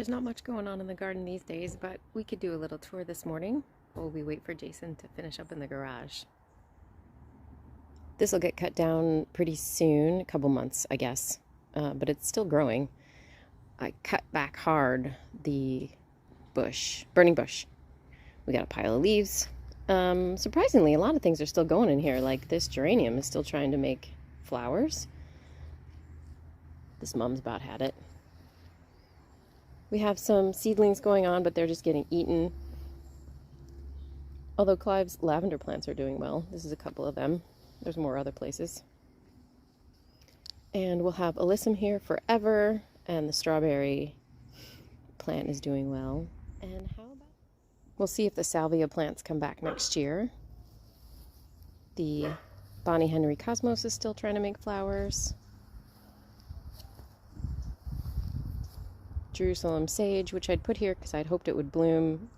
There's not much going on in the garden these days, but we could do a little tour this morning while we wait for Jason to finish up in the garage. This will get cut down pretty soon, a couple months, I guess, but it's still growing. I cut back hard the burning bush. We got a pile of leaves. Surprisingly, a lot of things are still going in here, like this geranium is still trying to make flowers. This mom's about had it. We have some seedlings going on, but they're just getting eaten. Although Clive's lavender plants are doing well. This is a couple of them. There's more other places. And we'll have alyssum here forever, and the strawberry plant is doing well. And how about... We'll see if the salvia plants come back next year. The Bonnie Henry Cosmos is still trying to make flowers. Jerusalem sage, which I'd put here because I'd hoped it would bloom.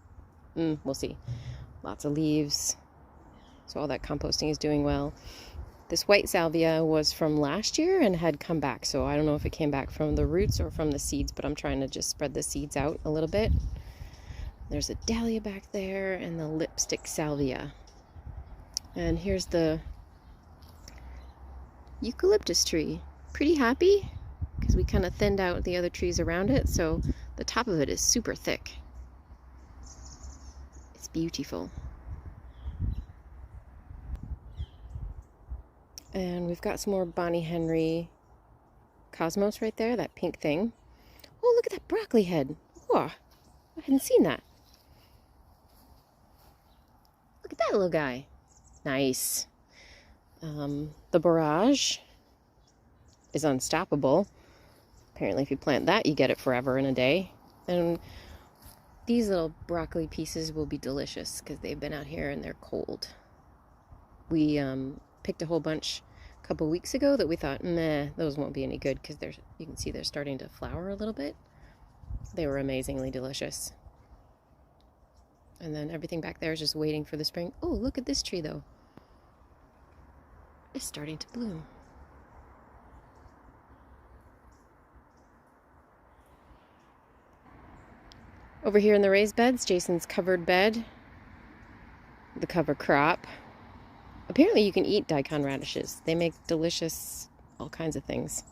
We'll see. Lots of leaves. So all that composting is doing well. This white salvia was from last year and had come back. So I don't know if it came back from the roots or from the seeds, but I'm trying to just spread the seeds out a little bit. There's a dahlia back there and the lipstick salvia. And here's the eucalyptus tree. Pretty happy because we kind of thinned out the other trees around it, so the top of it is super thick. It's beautiful. And we've got some more Bonnie Henry Cosmos right there, that pink thing. Oh, look at that broccoli head. Whoa, I hadn't seen that. Look at that little guy. Nice. The barrage is unstoppable. Apparently if you plant that, you get it forever in a day. And these little broccoli pieces will be delicious because they've been out here and they're cold. We picked a whole bunch a couple weeks ago that we thought, meh, those won't be any good because you can see they're starting to flower a little bit. They were amazingly delicious. And then everything back there is just waiting for the spring. Oh, look at this tree though. It's starting to bloom. Over here in the raised beds, Jason's covered bed, the cover crop. Apparently you can eat daikon radishes. They make delicious, all kinds of things.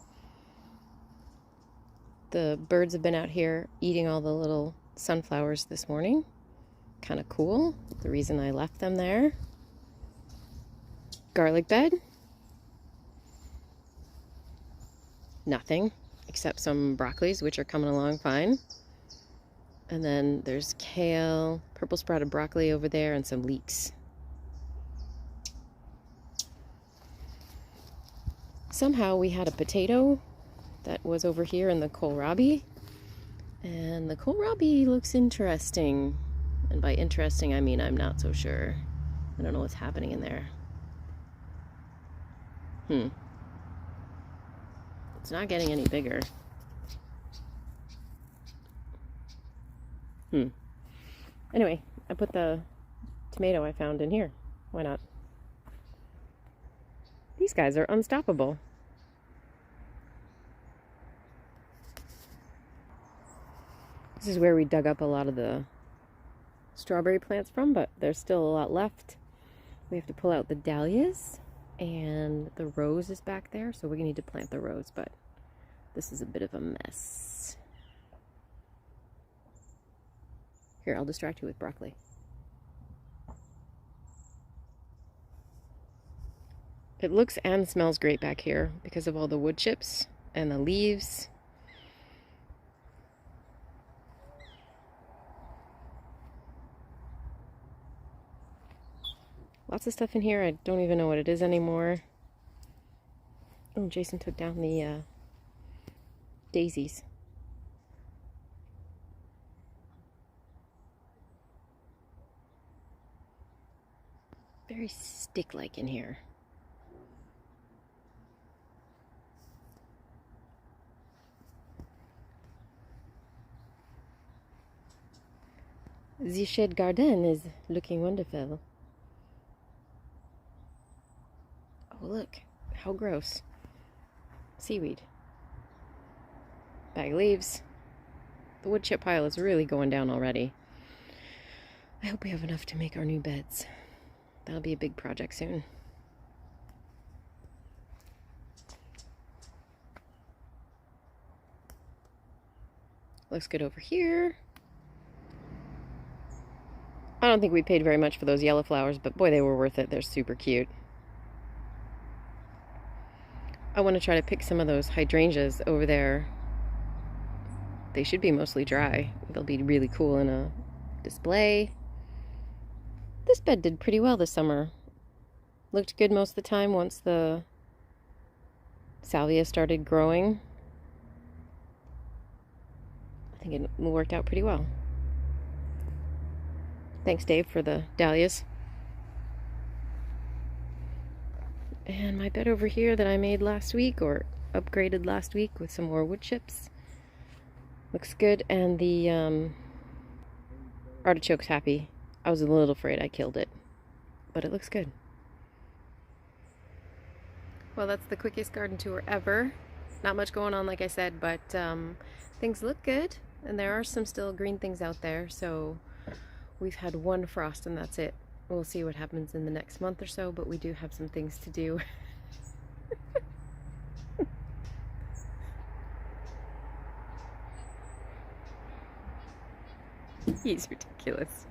The birds have been out here eating all the little sunflowers this morning. Kind of cool. The reason I left them there. Garlic bed. Nothing, except some broccolis, which are coming along fine. And then there's kale, purple sprouted broccoli over there, and some leeks. Somehow we had a potato that was over here in the kohlrabi. And the kohlrabi looks interesting. And by interesting, I mean I'm not so sure. I don't know what's happening in there. It's not getting any bigger. Anyway, I put the tomato I found in here. Why not? These guys are unstoppable. This is where we dug up a lot of the strawberry plants from, but there's still a lot left. We have to pull out the dahlias, and the rose is back there, so we need to plant the rose, but this is a bit of a mess. Here, I'll distract you with broccoli. It looks and smells great back here because of all the wood chips and the leaves. Lots of stuff in here. I don't even know what it is anymore. Oh, Jason took down the daisies. Very stick-like in here. The Bed Ganden is looking wonderful. Oh, look. How gross. Seaweed. Bag of leaves. The wood chip pile is really going down already. I hope we have enough to make our new beds. That'll be a big project soon. Looks good over here. I don't think we paid very much for those yellow flowers, but boy, they were worth it. They're super cute. I want to try to pick some of those hydrangeas over there. They should be mostly dry. They'll be really cool in a display. This bed did pretty well this summer. Looked good most of the time once the salvia started growing. I think it worked out pretty well. Thanks, Dave, for the dahlias. And my bed over here that I made last week, or upgraded last week with some more wood chips, looks good. And the artichoke's happy. I was a little afraid I killed it, but it looks good. Well, that's the quickest garden tour ever. Not much going on, like I said, but things look good, and there are some still green things out there. So we've had one frost and that's it. We'll see what happens in the next month or so, but we do have some things to do. He's ridiculous.